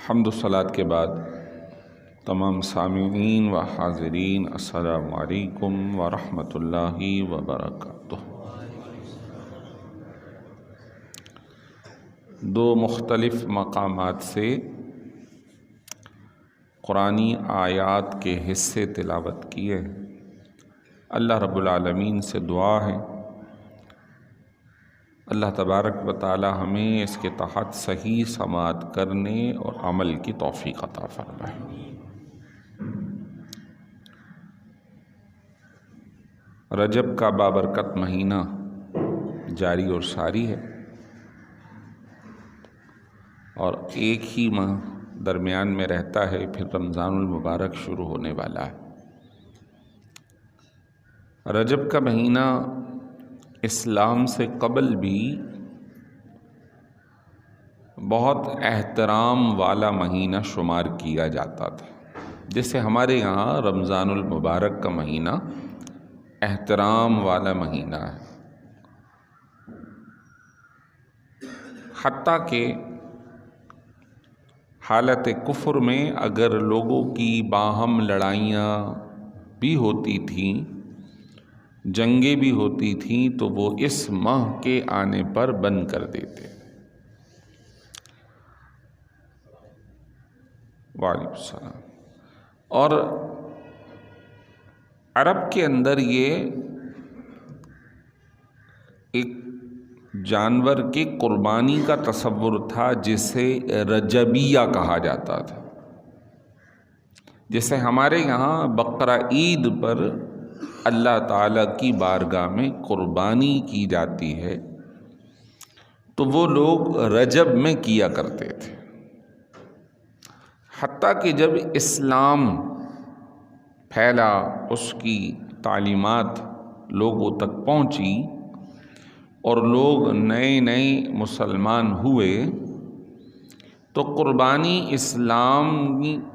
حمد و صلات کے بعد تمام سامعین و حاضرین السلام علیکم ورحمۃ اللہ وبرکاتہ۔ دو مختلف مقامات سے قرآنی آیات کے حصے تلاوت کیے۔ اللہ رب العالمین سے دعا ہے اللہ تبارک و تعالی ہمیں اس کے تحت صحیح سماعت کرنے اور عمل کی توفیق عطا فرمائے۔ رجب کا بابرکت مہینہ جاری اور ساری ہے اور ایک ہی ماہ درمیان میں رہتا ہے، پھر رمضان المبارک شروع ہونے والا ہے۔ رجب کا مہینہ اسلام سے قبل بھی بہت احترام والا مہینہ شمار کیا جاتا تھا، جیسے ہمارے یہاں رمضان المبارک کا مہینہ احترام والا مہینہ ہے۔ حتیٰ کہ حالت کفر میں اگر لوگوں کی باہم لڑائیاں بھی ہوتی تھیں، جنگیں بھی ہوتی تھیں، تو وہ اس ماہ کے آنے پر بند کر دیتے۔ وعلیکم السلام۔ اور عرب کے اندر یہ ایک جانور کی قربانی کا تصور تھا جسے رجبیہ کہا جاتا تھا۔ جیسے ہمارے یہاں بقرہ عید پر اللہ تعالیٰ کی بارگاہ میں قربانی کی جاتی ہے، تو وہ لوگ رجب میں کیا کرتے تھے۔ حتیٰ کہ جب اسلام پھیلا، اس کی تعلیمات لوگوں تک پہنچی اور لوگ نئے نئے مسلمان ہوئے، تو قربانی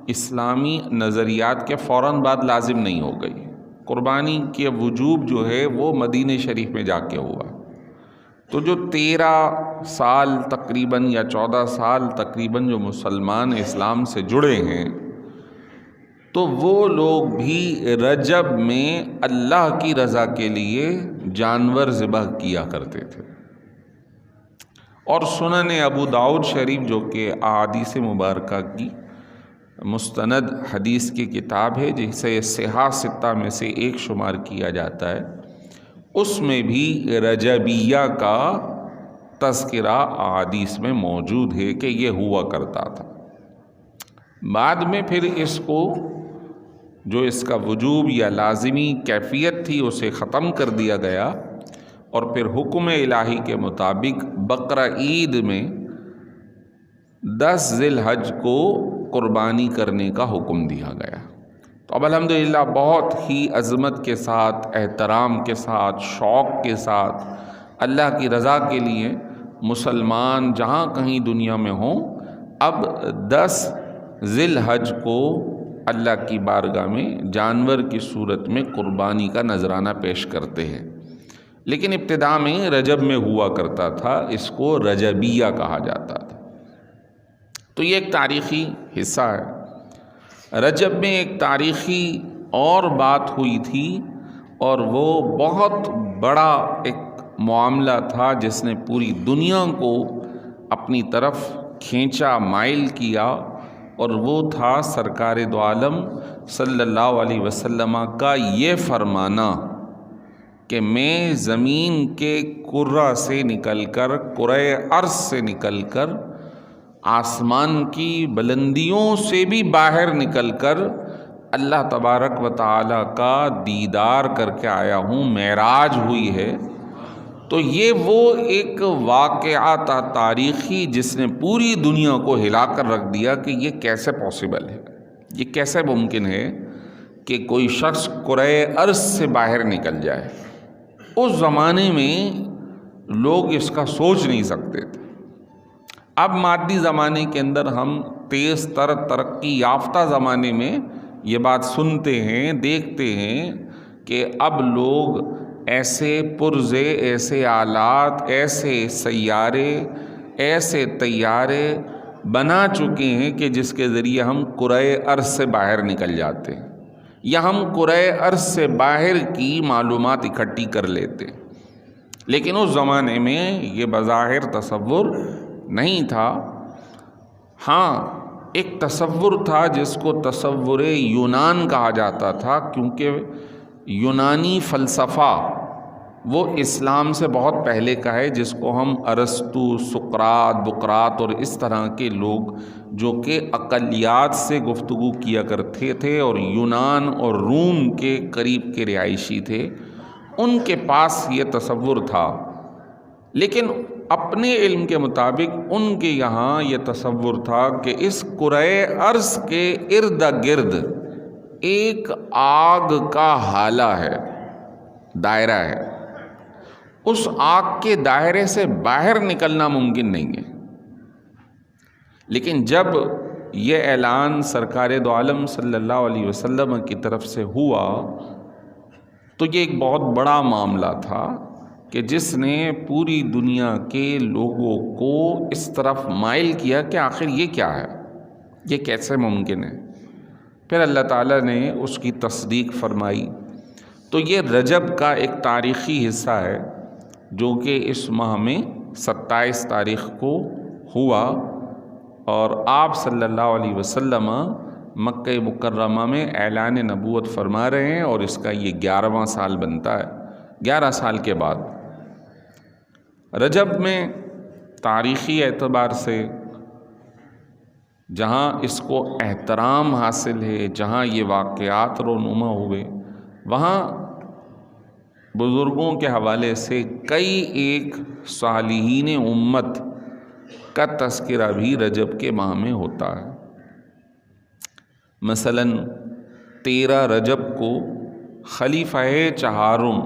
اسلامی نظریات کے فوراً بعد لازم نہیں ہو گئی۔ قربانی کے وجوب جو ہے وہ مدینہ شریف میں جا کے ہوا۔ تو جو 13 سال تقریباً یا 14 سال تقریباً جو مسلمان اسلام سے جڑے ہیں، تو وہ لوگ بھی رجب میں اللہ کی رضا کے لیے جانور ذبح کیا کرتے تھے۔ اور سنن ابو داؤد شریف، جو کہ احادیث مبارکہ کی مستند حدیث کی کتاب ہے، جسے صحاح ستہ میں سے ایک شمار کیا جاتا ہے، اس میں بھی رجبیہ کا تذکرہ احادیث میں موجود ہے کہ یہ ہوا کرتا تھا۔ بعد میں پھر اس کو جو اس کا وجوب یا لازمی کیفیت تھی اسے ختم کر دیا گیا، اور پھر حکم الہی کے مطابق بقرہ عید میں 10 ذی الحج کو قربانی کرنے کا حکم دیا گیا۔ تو اب الحمدللہ بہت ہی عظمت کے ساتھ، احترام کے ساتھ، شوق کے ساتھ اللہ کی رضا کے لیے مسلمان جہاں کہیں دنیا میں ہوں، اب 10 ذی الحج کو اللہ کی بارگاہ میں جانور کی صورت میں قربانی کا نذرانہ پیش کرتے ہیں۔ لیکن ابتدا میں رجب میں ہوا کرتا تھا، اس کو رجبیہ کہا جاتا تھا۔ تو یہ ایک تاریخی حصہ ہے۔ رجب میں ایک تاریخی اور بات ہوئی تھی، اور وہ بہت بڑا ایک معاملہ تھا جس نے پوری دنیا کو اپنی طرف کھینچا، مائل کیا، اور وہ تھا سرکار دو عالم صلی اللہ علیہ وسلم کا یہ فرمانا کہ میں زمین کے کرہ سے نکل کر، کرۂ ارض سے نکل کر، آسمان کی بلندیوں سے بھی باہر نکل کر اللہ تبارک و تعالیٰ کا دیدار کر کے آیا ہوں، معراج ہوئی ہے۔ تو یہ وہ ایک واقعہ تھا تاریخی جس نے پوری دنیا کو ہلا کر رکھ دیا کہ یہ کیسے پاسبل ہے، یہ کیسے ممکن ہے کہ کوئی شخص کرۂ ارض سے باہر نکل جائے۔ اس زمانے میں لوگ اس کا سوچ نہیں سکتے تھے۔ اب مادی زمانے کے اندر ہم تیز تر ترقی یافتہ زمانے میں یہ بات سنتے ہیں، دیکھتے ہیں کہ اب لوگ ایسے پرزے، ایسے آلات، ایسے سیارے، ایسے طیارے بنا چکے ہیں کہ جس کے ذریعے ہم کرۂ ارض سے باہر نکل جاتے ہیں یا ہم کرۂ ارض سے باہر کی معلومات اکٹھی کر لیتے ہیں۔ لیکن اس زمانے میں یہ بظاہر تصور نہیں تھا۔ ہاں ایک تصور تھا جس کو تصور یونان کہا جاتا تھا، کیونکہ یونانی فلسفہ وہ اسلام سے بہت پہلے کا ہے، جس کو ہم ارسطو، سقراط، بقراط اور اس طرح کے لوگ جو کہ اقلیات سے گفتگو کیا کرتے تھے اور یونان اور روم کے قریب کے رہائشی تھے، ان کے پاس یہ تصور تھا۔ لیکن اپنے علم کے مطابق ان کے یہاں یہ تصور تھا کہ اس کرۂ ارض کے ارد گرد ایک آگ کا ہالہ ہے، دائرہ ہے، اس آگ کے دائرے سے باہر نکلنا ممکن نہیں ہے۔ لیکن جب یہ اعلان سرکار دو عالم صلی اللہ علیہ وسلم کی طرف سے ہوا تو یہ ایک بہت بڑا معاملہ تھا کہ جس نے پوری دنیا کے لوگوں کو اس طرف مائل کیا کہ آخر یہ کیا ہے، یہ کیسے ممکن ہے۔ پھر اللہ تعالیٰ نے اس کی تصدیق فرمائی۔ تو یہ رجب کا ایک تاریخی حصہ ہے جو کہ اس ماہ میں 27 تاریخ کو ہوا، اور آپ صلی اللہ علیہ وسلم مکہ مکرمہ میں اعلان نبوت فرما رہے ہیں، اور اس کا یہ 11واں سال بنتا ہے۔ 11 سال کے بعد رجب میں تاریخی اعتبار سے جہاں اس کو احترام حاصل ہے، جہاں یہ واقعات رونما ہوئے، وہاں بزرگوں کے حوالے سے کئی ایک صالحین امت کا تذکرہ بھی رجب کے ماہ میں ہوتا ہے۔ مثلا 13 رجب کو خلیفہ چہارم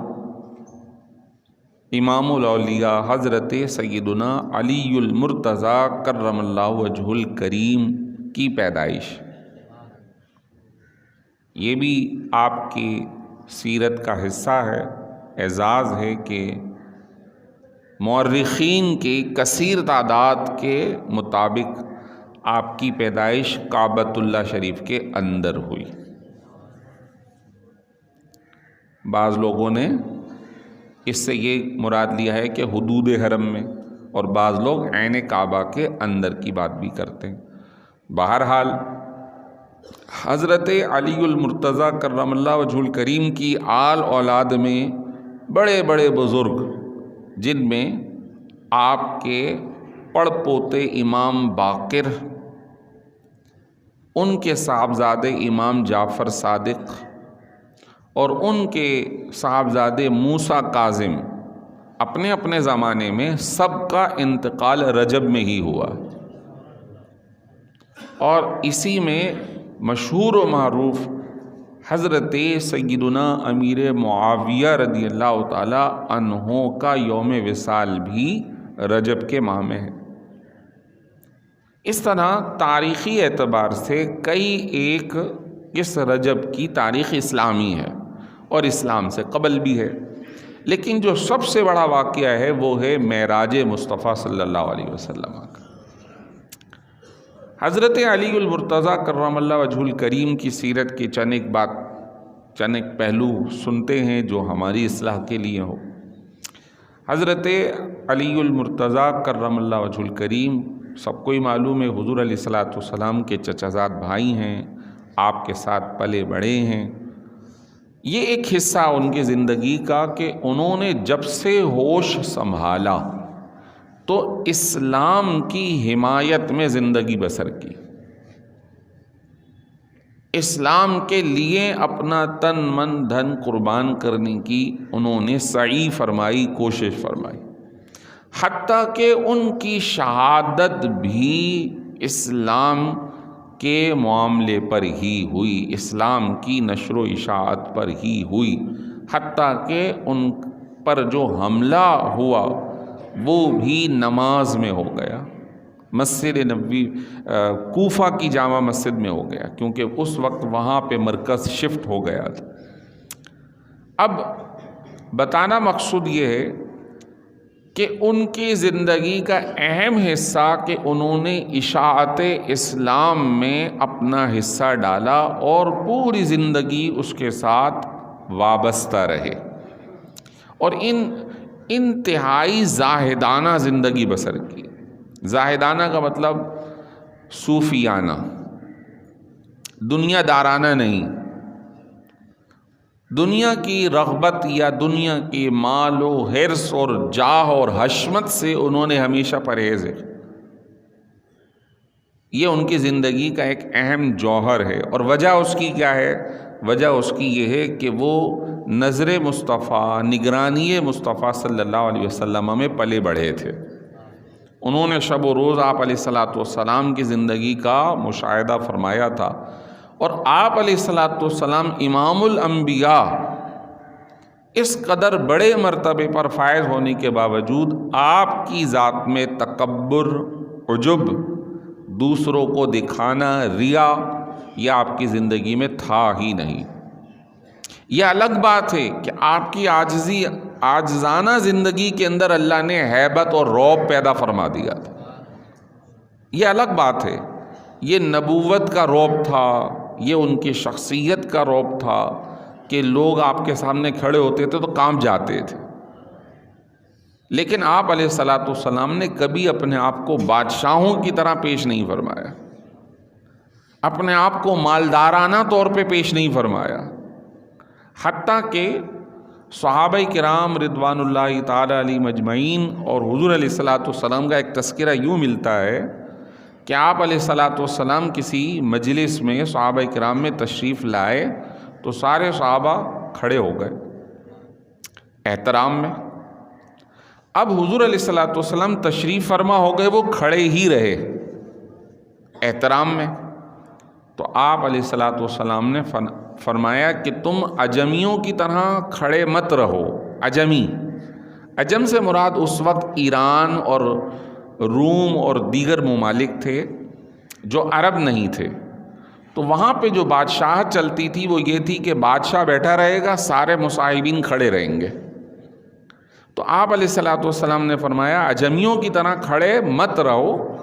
امام الاولیاء حضرت سیدنا علی المرتضیٰ کرم اللہ وجہ الکریم کی پیدائش، یہ بھی آپ کی سیرت کا حصہ ہے۔ اعزاز ہے کہ مورخین کی کثیر تعداد کے مطابق آپ کی پیدائش کعبۃ اللہ شریف کے اندر ہوئی۔ بعض لوگوں نے اس سے یہ مراد لیا ہے کہ حدود حرم میں، اور بعض لوگ عین کعبہ کے اندر کی بات بھی کرتے ہیں۔ بہرحال حضرت علی المرتضیٰ کرم اللہ وجہ الکریم کی آل اولاد میں بڑے بڑے بزرگ، جن میں آپ کے پڑ پوتے امام باقر، ان کے صاحبزادے امام جعفر صادق اور ان کے صاحبزادے موسیٰ کاظم، اپنے اپنے زمانے میں سب کا انتقال رجب میں ہی ہوا، اور اسی میں مشہور و معروف حضرت سیدنا امیر معاویہ رضی اللہ تعالی عنہ کا یوم وصال بھی رجب کے ماہ میں ہے۔ اس طرح تاریخی اعتبار سے کئی ایک اس رجب کی تاریخ اسلامی ہے اور اسلام سے قبل بھی ہے، لیکن جو سب سے بڑا واقعہ ہے وہ ہے معراج مصطفیٰ صلی اللہ علیہ وسلم کا۔ حضرت علی المرتضیٰ کرم اللہ وجہ الکریم کی سیرت کے چند ایک پہلو سنتے ہیں جو ہماری اصلاح کے لیے ہو۔ حضرت علی المرتضیٰ کرم اللہ وجہ الکریم سب کو ہی معلوم ہے، حضور علیہ الصلوۃ والسلام کے چچا زاد بھائی ہیں، آپ کے ساتھ پلے بڑے ہیں۔ یہ ایک حصہ ان کی زندگی کا کہ انہوں نے جب سے ہوش سنبھالا تو اسلام کی حمایت میں زندگی بسر کی، اسلام کے لیے اپنا تن من دھن قربان کرنے کی انہوں نے سعی فرمائی، کوشش فرمائی، حتیٰ کہ ان کی شہادت بھی اسلام کے معاملے پر ہی ہوئی، اسلام کی نشر و اشاعت پر ہی ہوئی، حتیٰ کہ ان پر جو حملہ ہوا وہ بھی نماز میں ہو گیا، مسجد نبوی کوفہ کی جامع مسجد میں ہو گیا، کیونکہ اس وقت وہاں پہ مرکز شفٹ ہو گیا تھا۔ اب بتانا مقصود یہ ہے کہ ان کی زندگی کا اہم حصہ کہ انہوں نے اشاعت اسلام میں اپنا حصہ ڈالا اور پوری زندگی اس کے ساتھ وابستہ رہے، اور انتہائی زاہدانہ زندگی بسر کی۔ زاہدانہ کا مطلب صوفیانہ، دنیا دارانہ نہیں، دنیا کی رغبت یا دنیا کی مال و حرص اور جاہ اور حشمت سے انہوں نے ہمیشہ پرہیز ہے۔ یہ ان کی زندگی کا ایک اہم جوہر ہے، اور وجہ اس کی کیا ہے؟ وجہ اس کی یہ ہے کہ وہ نظر مصطفیٰ، نگرانی مصطفیٰ صلی اللہ علیہ وسلم میں پلے بڑھے تھے۔ انہوں نے شب و روز آپ علیہ الصلاۃ والسلام کی زندگی کا مشاہدہ فرمایا تھا، اور آپ علیہ الصلاۃ والسلام امام الانبیاء اس قدر بڑے مرتبے پر فائز ہونے کے باوجود آپ کی ذات میں تکبر، عجب، دوسروں کو دکھانا، ریا، یہ آپ کی زندگی میں تھا ہی نہیں۔ یہ الگ بات ہے کہ آپ کی عاجزانہ زندگی کے اندر اللہ نے ہیبت اور رعب پیدا فرما دیا تھا، یہ الگ بات ہے۔ یہ نبوت کا رعب تھا، یہ ان کی شخصیت کا رعب تھا کہ لوگ آپ کے سامنے کھڑے ہوتے تھے تو کانپ جاتے تھے۔ لیکن آپ علیہ الصلاۃ والسلام نے کبھی اپنے آپ کو بادشاہوں کی طرح پیش نہیں فرمایا، اپنے آپ کو مالدارانہ طور پہ پیش نہیں فرمایا، حتیٰ کہ صحابہ کرام رضوان اللہ تعالی علیہم اجمعین اور حضور علیہ الصلاۃ والسلام کا ایک تذکرہ یوں ملتا ہے کہ آپ علیہ الصلاۃ والسلام کسی مجلس میں صحابہ کرام میں تشریف لائے تو سارے صحابہ کھڑے ہو گئے احترام میں۔ اب حضور علیہ الصلاۃ والسلام تشریف فرما ہو گئے، وہ کھڑے ہی رہے احترام میں، تو آپ علیہ الصلاۃ والسلام نے فرمایا کہ تم عجمیوں کی طرح کھڑے مت رہو۔ عجم سے مراد اس وقت ایران اور روم اور دیگر ممالک تھے جو عرب نہیں تھے، تو وہاں پہ جو بادشاہت چلتی تھی وہ یہ تھی کہ بادشاہ بیٹھا رہے گا، سارے مصاحبین کھڑے رہیں گے۔ تو آپ علیہ الصلاۃ والسلام نے فرمایا عجمیوں کی طرح کھڑے مت رہو،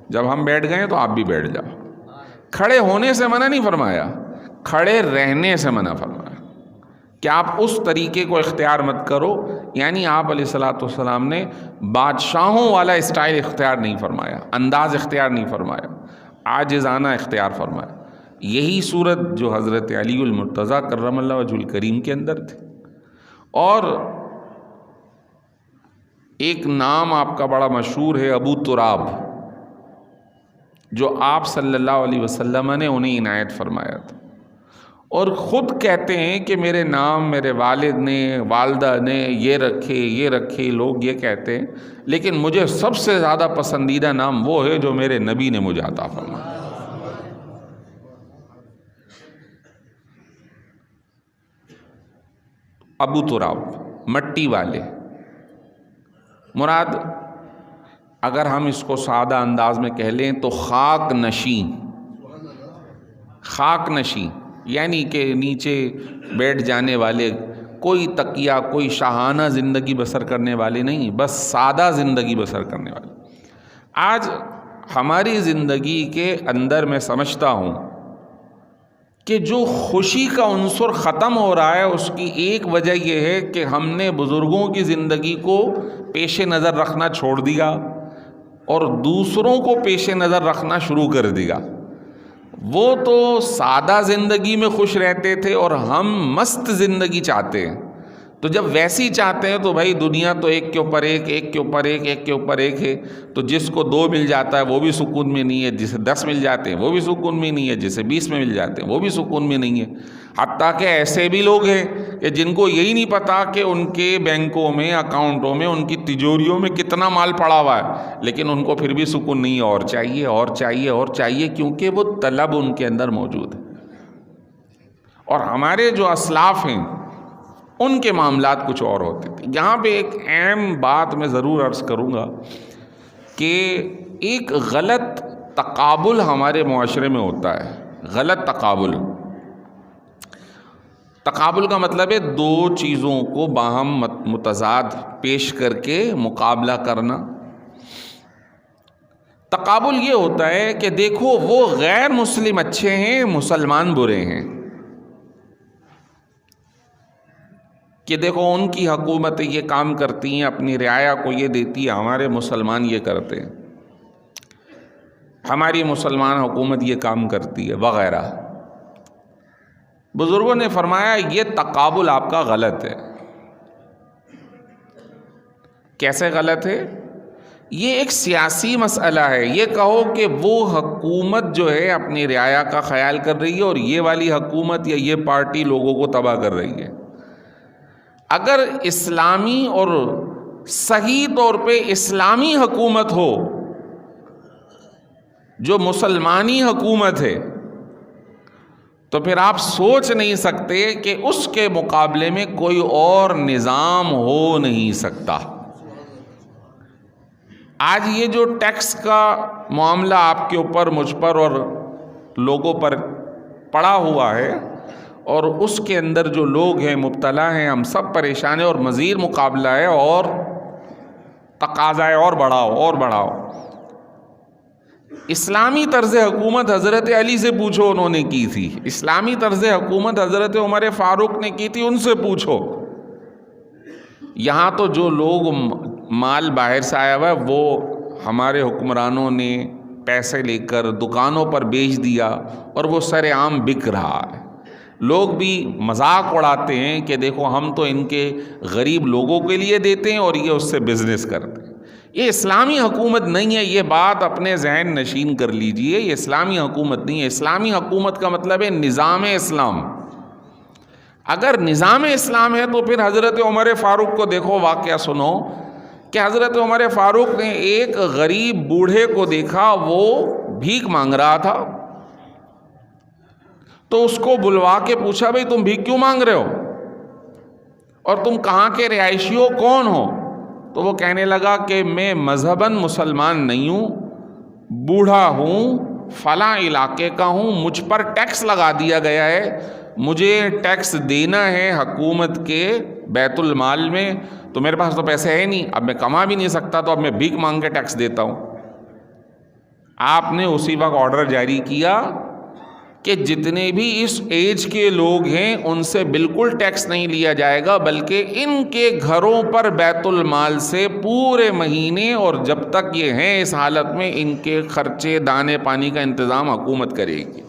جب ہم بیٹھ گئے تو آپ بھی بیٹھ جاؤ۔ کھڑے ہونے سے منع نہیں فرمایا، کھڑے رہنے سے منع فرمایا کہ آپ اس طریقے کو اختیار مت کرو، یعنی آپ علیہ الصلاۃ والسلام نے بادشاہوں والا اسٹائل اختیار نہیں فرمایا، انداز اختیار نہیں فرمایا، عاجزانہ اختیار فرمایا۔ یہی صورت جو حضرت علی المرتضیٰ کرم اللہ وجہ الکریم کے اندر تھی۔ اور ایک نام آپ کا بڑا مشہور ہے ابو تراب، جو آپ صلی اللہ علیہ وسلم نے انہیں عنایت فرمایا تھا، اور خود کہتے ہیں کہ میرے نام میرے والد نے، والدہ نے یہ رکھے، لوگ یہ کہتے ہیں، لیکن مجھے سب سے زیادہ پسندیدہ نام وہ ہے جو میرے نبی نے مجھے عطا فرمایا۔ ابو تراب، مٹی والے، مراد اگر ہم اس کو سادہ انداز میں کہہ لیں تو خاک نشین، یعنی کہ نیچے بیٹھ جانے والے، کوئی تکیہ، کوئی شاہانہ زندگی بسر کرنے والے نہیں، بس سادہ زندگی بسر کرنے والے۔ آج ہماری زندگی کے اندر میں سمجھتا ہوں کہ جو خوشی کا عنصر ختم ہو رہا ہے اس کی ایک وجہ یہ ہے کہ ہم نے بزرگوں کی زندگی کو پیش نظر رکھنا چھوڑ دیا اور دوسروں کو پیش نظر رکھنا شروع کر دیا۔ وہ تو سادہ زندگی میں خوش رہتے تھے اور ہم مست زندگی چاہتے ہیں، تو جب ویسی چاہتے ہیں تو بھائی دنیا تو ایک کے اوپر ایک ہے، تو جس کو 2 مل جاتا ہے وہ بھی سکون میں نہیں ہے، جسے 10 مل جاتے ہیں وہ بھی سکون میں نہیں ہے، جسے 20 میں مل جاتے ہیں وہ بھی سکون میں نہیں ہے۔ حتیٰ کہ ایسے بھی لوگ ہیں کہ جن کو یہی نہیں پتا کہ ان کے بینکوں میں، اکاؤنٹوں میں، ان کی تجوریوں میں کتنا مال پڑا ہوا ہے، لیکن ان کو پھر بھی سکون نہیں ہے، اور چاہیے، کیونکہ وہ طلب ان کے اندر موجود ہے۔ اور ہمارے جو اسلاف ہیں ان کے معاملات کچھ اور ہوتے تھے۔ یہاں پہ ایک اہم بات میں ضرور عرض کروں گا کہ ایک غلط تقابل ہمارے معاشرے میں ہوتا ہے، غلط تقابل۔ تقابل کا مطلب ہے دو چیزوں کو باہم متضاد پیش کر کے مقابلہ کرنا۔ تقابل یہ ہوتا ہے کہ دیکھو وہ غیر مسلم اچھے ہیں، مسلمان برے ہیں، کہ دیکھو ان کی حکومتیں یہ کام کرتی ہیں، اپنی رعایا کو یہ دیتی ہے، ہمارے مسلمان یہ کرتے ہیں، ہماری مسلمان حکومت یہ کام کرتی ہے وغیرہ۔ بزرگوں نے فرمایا یہ تقابل آپ کا غلط ہے۔ کیسے غلط ہے؟ یہ ایک سیاسی مسئلہ ہے۔ یہ کہو کہ وہ حکومت جو ہے اپنی رعایا کا خیال کر رہی ہے اور یہ والی حکومت یا یہ پارٹی لوگوں کو تباہ کر رہی ہے۔ اگر اسلامی اور صحیح طور پہ اسلامی حکومت ہو جو مسلمانی حکومت ہے، تو پھر آپ سوچ نہیں سکتے کہ اس کے مقابلے میں کوئی اور نظام ہو نہیں سکتا۔ آج یہ جو ٹیکس کا معاملہ آپ کے اوپر، مجھ پر اور لوگوں پر پڑا ہوا ہے، اور اس کے اندر جو لوگ ہیں مبتلا ہیں، ہم سب پریشان ہیں، اور مزید مقابلہ ہے اور تقاضا ہے اور بڑھاؤ اور بڑھاؤ۔ اسلامی طرز حکومت حضرت علی سے پوچھو انہوں نے کی تھی، اسلامی طرز حکومت حضرت عمر فاروق نے کی تھی، ان سے پوچھو۔ یہاں تو جو لوگ مال باہر سے آیا ہوا ہے وہ ہمارے حکمرانوں نے پیسے لے کر دکانوں پر بیچ دیا اور وہ سر عام بک رہا ہے۔ لوگ بھی مذاق اڑاتے ہیں کہ دیکھو ہم تو ان کے غریب لوگوں کے لیے دیتے ہیں اور یہ اس سے بزنس کرتے ہیں۔ یہ اسلامی حکومت نہیں ہے، یہ بات اپنے ذہن نشین کر لیجئے، یہ اسلامی حکومت نہیں ہے۔ اسلامی حکومت کا مطلب ہے نظام اسلام۔ اگر نظام اسلام ہے تو پھر حضرت عمر فاروق کو دیکھو، واقعہ سنو کہ حضرت عمر فاروق نے ایک غریب بوڑھے کو دیکھا، وہ بھیک مانگ رہا تھا، تو اس کو بلوا کے پوچھا بھئی تم بھیک کیوں مانگ رہے ہو اور تم کہاں کے رہائشی ہو، کون ہو؟ تو وہ کہنے لگا کہ میں مذہباً مسلمان نہیں ہوں، بوڑھا ہوں، فلاں علاقے کا ہوں، مجھ پر ٹیکس لگا دیا گیا ہے، مجھے ٹیکس دینا ہے حکومت کے بیت المال میں، تو میرے پاس تو پیسے ہے نہیں، اب میں کما بھی نہیں سکتا، تو اب میں بھیک مانگ کے ٹیکس دیتا ہوں۔ آپ نے اسی وقت آرڈر جاری کیا کہ جتنے بھی اس ایج کے لوگ ہیں ان سے بالکل ٹیکس نہیں لیا جائے گا، بلکہ ان کے گھروں پر بیت المال سے پورے مہینے اور جب تک یہ ہیں اس حالت میں ان کے خرچے دانے پانی کا انتظام حکومت کرے گی۔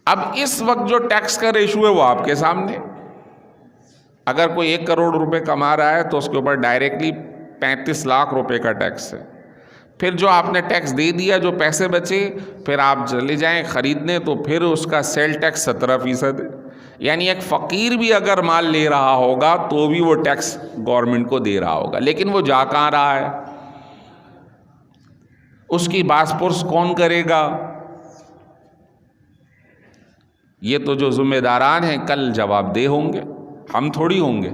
اب اس وقت جو ٹیکس کا ریشو ہے وہ آپ کے سامنے، اگر کوئی 1 کروڑ روپے کما رہا ہے تو اس کے اوپر ڈائریکٹلی 35 لاکھ روپے کا ٹیکس ہے۔ پھر جو آپ نے ٹیکس دے دیا، جو پیسے بچے، پھر آپ چلے جائیں خریدنے تو پھر اس کا سیل ٹیکس 17% ہے۔ یعنی ایک فقیر بھی اگر مال لے رہا ہوگا تو بھی وہ ٹیکس گورنمنٹ کو دے رہا ہوگا، لیکن وہ جا کہاں رہا ہے؟ اس کی باس پرس کون کرے گا؟ یہ تو جو ذمہ داران ہیں کل جواب دہ ہوں گے، ہم تھوڑی ہوں گے۔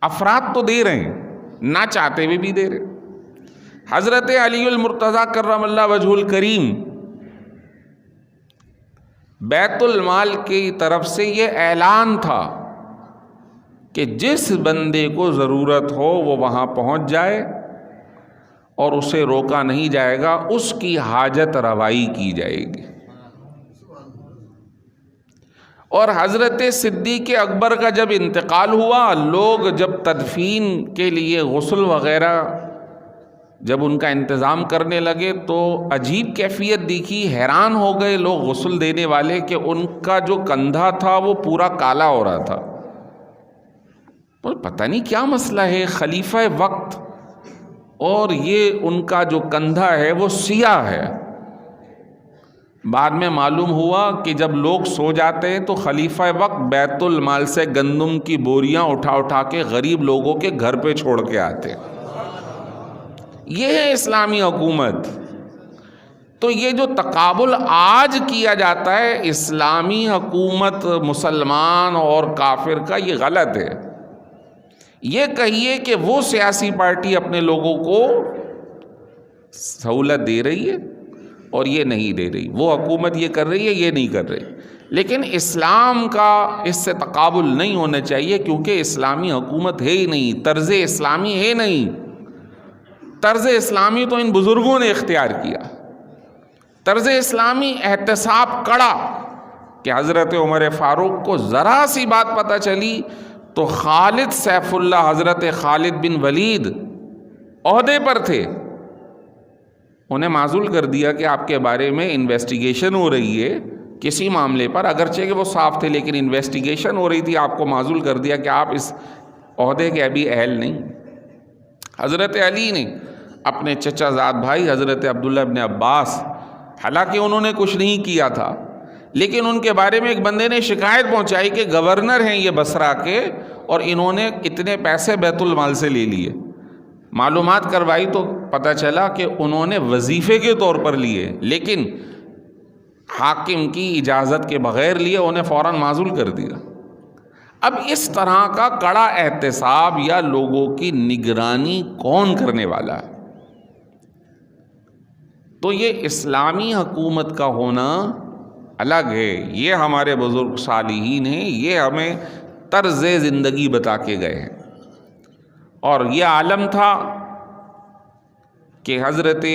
افراد تو دے رہے ہیں، نہ چاہتے ہوئے بھی دے رہے۔ حضرت علی المرتضیٰ کرم اللہ وجہہ الکریم بیت المال کی طرف سے یہ اعلان تھا کہ جس بندے کو ضرورت ہو وہ وہاں پہنچ جائے اور اسے روکا نہیں جائے گا، اس کی حاجت روائی کی جائے گی۔ اور حضرت صدیق اکبر کا جب انتقال ہوا، لوگ جب تدفین کے لیے غسل وغیرہ جب ان کا انتظام کرنے لگے تو عجیب کیفیت دیکھی، حیران ہو گئے لوگ غسل دینے والے کہ ان کا جو کندھا تھا وہ پورا کالا ہو رہا تھا۔ پتہ نہیں کیا مسئلہ ہے، خلیفہ وقت اور یہ ان کا جو کندھا ہے وہ سیاہ ہے۔ بعد میں معلوم ہوا کہ جب لوگ سو جاتے ہیں تو خلیفہ وقت بیت المال سے گندم کی بوریاں اٹھا اٹھا کے غریب لوگوں کے گھر پہ چھوڑ کے آتے۔ یہ ہے اسلامی حکومت۔ تو یہ جو تقابل آج کیا جاتا ہے اسلامی حکومت مسلمان اور کافر کا، یہ غلط ہے۔ یہ کہیے کہ وہ سیاسی پارٹی اپنے لوگوں کو سہولت دے رہی ہے اور یہ نہیں دے رہی، وہ حکومت یہ کر رہی ہے، یہ نہیں کر رہی. لیکن اسلام کا اس سے تقابل نہیں ہونا چاہیے، کیونکہ اسلامی حکومت ہے ہی نہیں، طرز اسلامی ہے نہیں. طرز اسلامی تو ان بزرگوں نے اختیار کیا. طرز اسلامی احتساب کڑا کہ حضرت عمر فاروق کو ذرا سی بات پتہ چلی تو خالد سیف اللہ، حضرت خالد بن ولید عہدے پر تھے، انہیں معزول کر دیا کہ آپ کے بارے میں انویسٹیگیشن ہو رہی ہے کسی معاملے پر، اگرچہ کہ وہ صاف تھے لیکن انویسٹیگیشن ہو رہی تھی، آپ کو معزول کر دیا کہ آپ اس عہدے کے ابھی اہل نہیں. حضرت علی نے اپنے چچا زاد بھائی حضرت عبداللہ ابن عباس، حالانکہ انہوں نے کچھ نہیں کیا تھا، لیکن ان کے بارے میں ایک بندے نے شکایت پہنچائی کہ گورنر ہیں یہ بصرہ کے اور انہوں نے اتنے پیسے بیت المال سے لے لیے. معلومات کروائی تو پتہ چلا کہ انہوں نے وظیفے کے طور پر لیے، لیکن حاکم کی اجازت کے بغیر لیے، انہیں فوراً معزول کر دیا. اب اس طرح کا کڑا احتساب یا لوگوں کی نگرانی کون کرنے والا ہے؟ تو یہ اسلامی حکومت کا ہونا الگ ہے. یہ ہمارے بزرگ صالحین ہیں، یہ ہمیں طرز زندگی بتا کے گئے ہیں. اور یہ عالم تھا کہ حضرت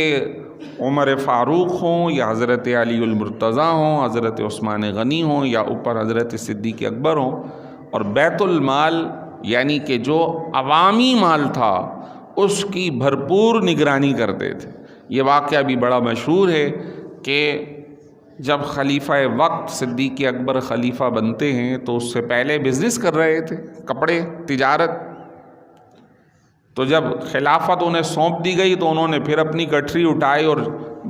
عمر فاروق ہوں یا حضرت علی المرتضیٰ ہوں، حضرت عثمان غنی ہوں یا اوپر حضرت صدیق اکبر ہوں، اور بیت المال یعنی کہ جو عوامی مال تھا اس کی بھرپور نگرانی کرتے تھے. یہ واقعہ بھی بڑا مشہور ہے کہ جب خلیفہ وقت صدیق اکبر خلیفہ بنتے ہیں تو اس سے پہلے بزنس کر رہے تھے، کپڑے، تجارت. تو جب خلافت انہیں سونپ دی گئی تو انہوں نے پھر اپنی گٹھری اٹھائی اور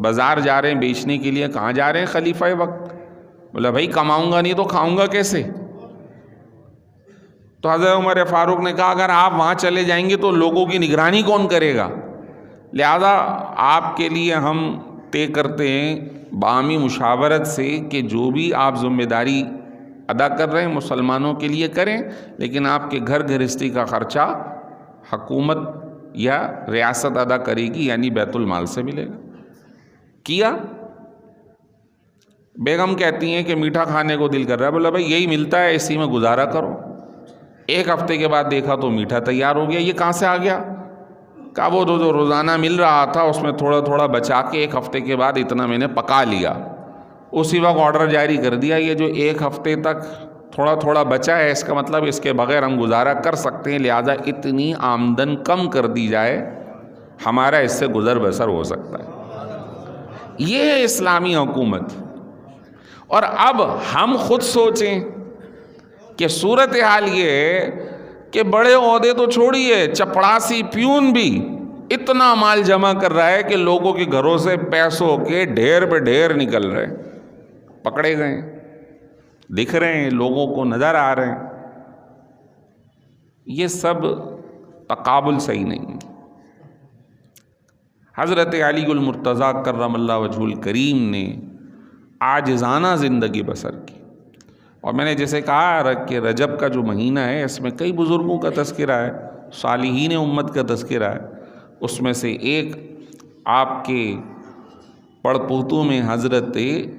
بازار جا رہے ہیں بیچنے کے لیے. کہاں جا رہے ہیں خلیفہ وقت؟ بولا بھائی کماؤں گا نہیں تو کھاؤں گا کیسے؟ تو حضرت عمر فاروق نے کہا اگر آپ وہاں چلے جائیں گے تو لوگوں کی نگرانی کون کرے گا؟ لہذا آپ کے لیے ہم طے کرتے ہیں باہمی مشاورت سے کہ جو بھی آپ ذمہ داری ادا کر رہے ہیں مسلمانوں کے لیے کریں، لیکن آپ کے گھر گھرستی کا خرچہ حکومت یا ریاست ادا کرے گی، یعنی بیت المال سے ملے گا. کیا؟ بیگم کہتی ہیں کہ میٹھا کھانے کو دل کر رہا ہے، بولا بھائی یہی ملتا ہے اسی میں گزارا کرو. ایک ہفتے کے بعد دیکھا تو میٹھا تیار ہو گیا. یہ کہاں سے آ گیا؟ کہا وہ جو روزانہ مل رہا تھا اس میں تھوڑا تھوڑا بچا کے ایک ہفتے کے بعد اتنا میں نے پکا لیا. اسی وقت آرڈر جاری کر دیا یہ جو ایک ہفتے تک تھوڑا تھوڑا بچا ہے اس کا مطلب اس کے بغیر ہم گزارا کر سکتے ہیں، لہذا اتنی آمدن کم کر دی جائے ہمارا اس سے گزر بسر ہو سکتا ہے. یہ ہے اسلامی حکومت. اور اب ہم خود سوچیں کہ صورتحال یہ ہے کہ بڑے عہدے تو چھوڑیے، چپڑاسی پیون بھی اتنا مال جمع کر رہا ہے کہ لوگوں کے گھروں سے پیسوں کے ڈھیر پہ ڈھیر نکل رہے، پکڑے گئے، دکھ رہے ہیں، لوگوں کو نظر آ رہے ہیں. یہ سب تقابل صحیح نہیں. حضرت علی المرتضیٰ کرم اللہ وجہہ الکریم نے عاجزانہ زندگی بسر کی. اور میں نے جیسے کہا کہ رجب کا جو مہینہ ہے اس میں کئی بزرگوں کا تذکرہ ہے، صالحین امت کا تذکرہ ہے. اس میں سے ایک آپ کے پڑپوتوں میں حضرت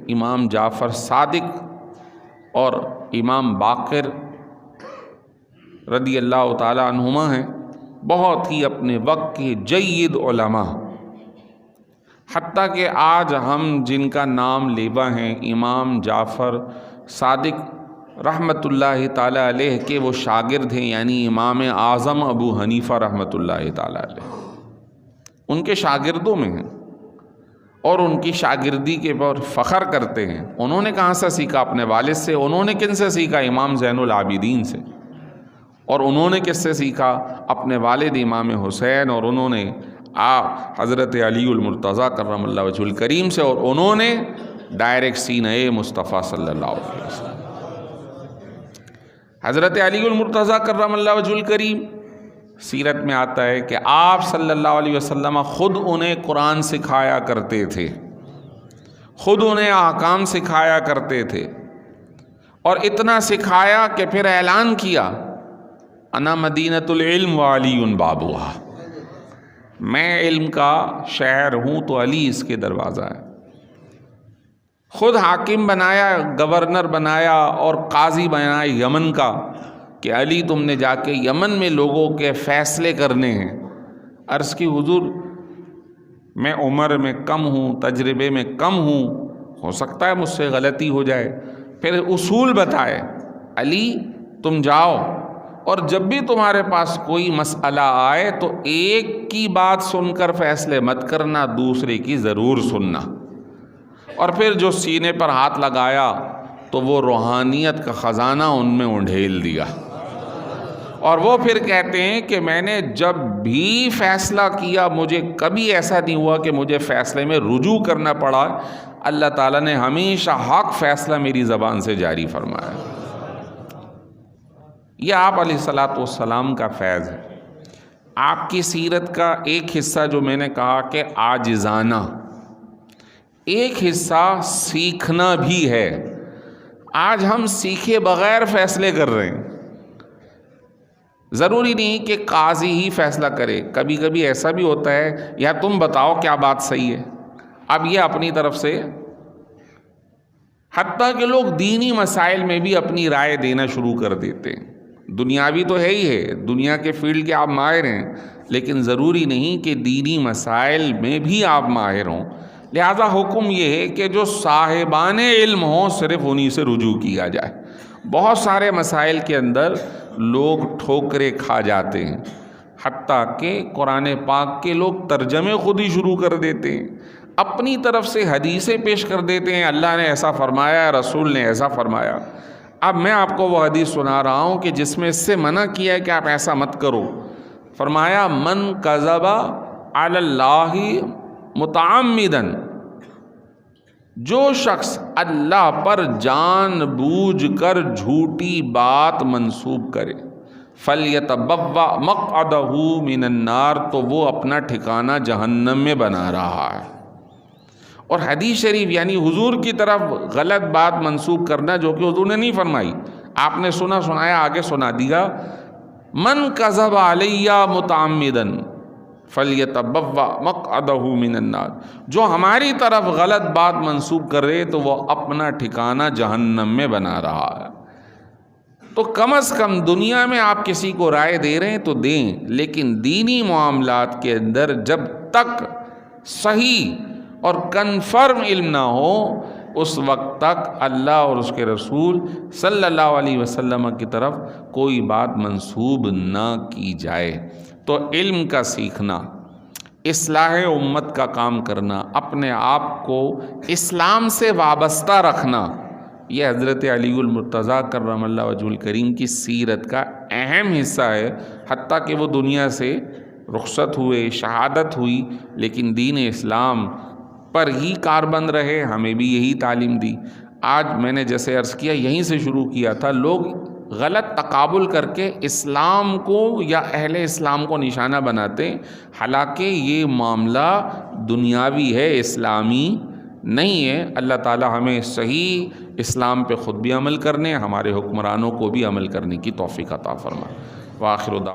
امام جعفر صادق اور امام باقر رضی اللہ تعالی عنہما ہیں. بہت ہی اپنے وقت کے جید علماء، حتیٰ کہ آج ہم جن کا نام لیوا ہیں امام جعفر صادق رحمۃ اللہ تعالی علیہ کے وہ شاگرد ہیں، یعنی امام اعظم ابو حنیفہ رحمۃ اللہ تعالی علیہ ان کے شاگردوں میں ہیں اور ان کی شاگردی کے پر فخر کرتے ہیں. انہوں نے کہاں سے سیکھا؟ اپنے والد سے. انہوں نے کن سے سیکھا؟ امام زین العابدین سے. اور انہوں نے کس سے سیکھا؟ اپنے والد امام حسین. اور انہوں نے حضرت علی المرتضیٰ کرم اللہ وجہہ الکریم سے. اور انہوں نے ڈائریکٹ سینہ مصطفیٰ صلی اللہ علیہ وسلم. حضرت علی المرتضیٰ کرم اللہ وجہہ الکریم سیرت میں آتا ہے کہ آپ صلی اللہ علیہ وسلم خود انہیں قرآن سکھایا کرتے تھے، خود انہیں احکام سکھایا کرتے تھے. اور اتنا سکھایا کہ پھر اعلان کیا انا مدینۃ العلم وعلی بابوہا، میں علم کا شہر ہوں تو علی اس کے دروازہ ہے. خود حاکم بنایا، گورنر بنایا اور قاضی بنایا یمن کا کہ علی تم نے جا کے یمن میں لوگوں کے فیصلے کرنے ہیں۔ عرض کی حضور میں عمر میں کم ہوں، تجربے میں کم ہوں، ہو سکتا ہے مجھ سے غلطی ہو جائے۔ پھر اصول بتائے، علی تم جاؤ اور جب بھی تمہارے پاس کوئی مسئلہ آئے تو ایک کی بات سن کر فیصلے مت کرنا، دوسرے کی ضرور سننا۔ اور پھر جو سینے پر ہاتھ لگایا تو وہ روحانیت کا خزانہ ان میں انڈھیل دیا، اور وہ پھر کہتے ہیں کہ میں نے جب بھی فیصلہ کیا مجھے کبھی ایسا نہیں ہوا کہ مجھے فیصلے میں رجوع کرنا پڑا، اللہ تعالیٰ نے ہمیشہ حق فیصلہ میری زبان سے جاری فرمایا۔ یہ آپ علیہ الصلوۃ والسلام کا فیض ہے۔ آپ کی سیرت کا ایک حصہ جو میں نے کہا کہ عاجزانہ، ایک حصہ سیکھنا بھی ہے۔ آج ہم سیکھے بغیر فیصلے کر رہے ہیں۔ ضروری نہیں کہ قاضی ہی فیصلہ کرے، کبھی کبھی ایسا بھی ہوتا ہے یا تم بتاؤ کیا بات صحیح ہے، اب یہ اپنی طرف سے، حتیٰ کہ لوگ دینی مسائل میں بھی اپنی رائے دینا شروع کر دیتے ہیں۔ دنیاوی تو ہے ہی ہے، دنیا کے فیلڈ کے آپ ماہر ہیں، لیکن ضروری نہیں کہ دینی مسائل میں بھی آپ ماہر ہوں۔ لہذا حکم یہ ہے کہ جو صاحبان علم ہوں صرف انہی سے رجوع کیا جائے۔ بہت سارے مسائل کے اندر لوگ ٹھوکرے کھا جاتے ہیں، حتیٰ کہ قرآن پاک کے لوگ ترجمے خود ہی شروع کر دیتے ہیں، اپنی طرف سے حدیثیں پیش کر دیتے ہیں، اللہ نے ایسا فرمایا، رسول نے ایسا فرمایا۔ اب میں آپ کو وہ حدیث سنا رہا ہوں کہ جس میں اس سے منع کیا ہے کہ آپ ایسا مت کرو۔ فرمایا من کذب علی اللہ متعمدن، جو شخص اللہ پر جان بوجھ کر جھوٹی بات منسوب کرے، فَلْيَتَبَوَّأْ مَقْعَدَهُ مِنَ النَّارِ، تو وہ اپنا ٹھکانہ جہنم میں بنا رہا ہے۔ اور حدیث شریف یعنی حضور کی طرف غلط بات منسوب کرنا جو کہ حضور نے نہیں فرمائی، آپ نے سنا سنایا آگے سنا دیا، من کذب علی متعمدن فَلْيَتَبَوَّأْ مَقْعَدَهُ مِنَ النَّارِ، جو ہماری طرف غلط بات منسوب کر رہے تو وہ اپنا ٹھکانہ جہنم میں بنا رہا ہے۔ تو کم از کم دنیا میں آپ کسی کو رائے دے رہے ہیں تو دیں، لیکن دینی معاملات کے اندر جب تک صحیح اور کنفرم علم نہ ہو اس وقت تک اللہ اور اس کے رسول صلی اللہ علیہ وسلم کی طرف کوئی بات منسوب نہ کی جائے۔ تو علم کا سیکھنا، اصلاح امت کا کام کرنا، اپنے آپ کو اسلام سے وابستہ رکھنا، یہ حضرت علی المرتضیٰ کرم اللہ وجہہ الکریم کی سیرت کا اہم حصہ ہے۔ حتیٰ کہ وہ دنیا سے رخصت ہوئے، شہادت ہوئی، لیکن دین اسلام پر ہی کاربند رہے، ہمیں بھی یہی تعلیم دی۔ آج میں نے جیسے عرض کیا یہیں سے شروع کیا تھا، لوگ غلط تقابل کر کے اسلام کو یا اہل اسلام کو نشانہ بناتے ہیں، حالانکہ یہ معاملہ دنیاوی ہے، اسلامی نہیں ہے۔ اللہ تعالی ہمیں صحیح اسلام پہ خود بھی عمل کرنے، ہمارے حکمرانوں کو بھی عمل کرنے کی توفیق عطا فرمائے۔ وآخر دعوانا